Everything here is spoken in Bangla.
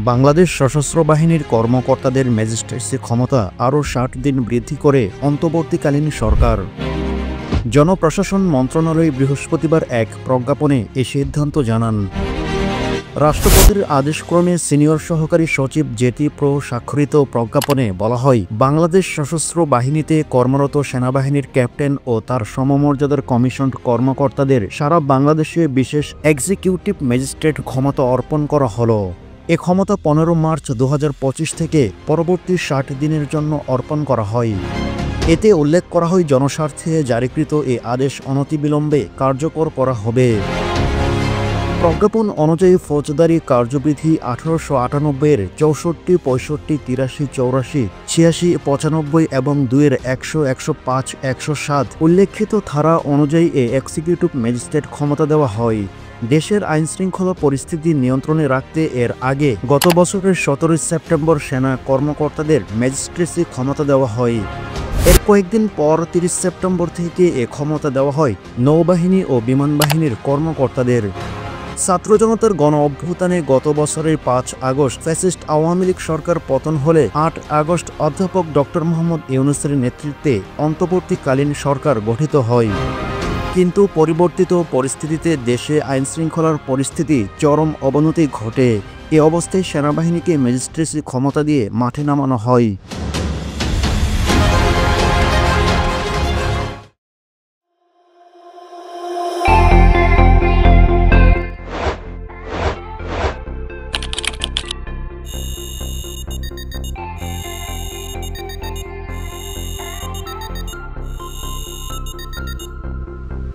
বাংলাদেশ সশস্ত্র বাহিনীর কর্মকর্তাদের ম্যাজিস্ট্রেসি ক্ষমতা আরও ৬০ দিন বৃদ্ধি করে অন্তর্বর্তীকালীন সরকার। জনপ্রশাসন মন্ত্রণালয় বৃহস্পতিবার এক প্রজ্ঞাপনে এ সিদ্ধান্ত জানান। রাষ্ট্রপতির আদেশক্রমে সিনিয়র সহকারী সচিব জেটি প্রো স্বাক্ষরিত প্রজ্ঞাপনে বলা হয়, বাংলাদেশ সশস্ত্র বাহিনীতে কর্মরত সেনাবাহিনীর ক্যাপ্টেন ও তার সমমর্যাদার কমিশনড কর্মকর্তাদের সারা বাংলাদেশে বিশেষ এক্সিকিউটিভ ম্যাজিস্ট্রেট ক্ষমতা অর্পণ করা হলো। এ ক্ষমতা ১৫ মার্চ ২০২৫ থেকে পরবর্তী ৬০ দিনের জন্য অর্পণ করা হয়। এতে উল্লেখ করা হয়, জনস্বার্থে জারিকৃত এ আদেশ অনতিবিলম্বে কার্যকর করা হবে। প্রজ্ঞাপন অনুযায়ী ফৌজদারি কার্যবিধি ১৮৯৮-এর ৬৪, ৬৫, ৮৩, ৮৪, ৮৬, ৯৫ এবং ২-এর ১০০, ১০৫, ১০৭ উল্লেখিত ধারা অনুযায়ী এ এক্সিকিউটিভ ম্যাজিস্ট্রেট ক্ষমতা দেওয়া হয়। দেশের আইনশৃঙ্খলা পরিস্থিতি নিয়ন্ত্রণে রাখতে এর আগে গত বছরের ১৭ সেপ্টেম্বর সেনা কর্মকর্তাদের ম্যাজিস্ট্রেসি ক্ষমতা দেওয়া হয়। এর কয়েকদিন পর ৩০ সেপ্টেম্বর থেকে এ ক্ষমতা দেওয়া হয় নৌবাহিনী ও বিমান বাহিনীর কর্মকর্তাদের। ছাত্র জনতার গণ অভ্যুত্থানে গত বছরের ৫ আগস্ট ফ্যাসিস্ট আওয়ামী লীগ সরকার পতন হলে ৮ আগস্ট অধ্যাপক ডক্টর মোহাম্মদ ইউনূসের নেতৃত্বে অন্তর্বর্তীকালীন সরকার গঠিত হয়। কিন্তু পরিবর্তিত পরিস্থিতিতে দেশে আইনশৃঙ্খলার পরিস্থিতি চরম অবনতি ঘটে। এ অবস্থায় সেনাবাহিনীকে ম্যাজিস্ট্রেসি ক্ষমতা দিয়ে মাঠে নামানো হয়।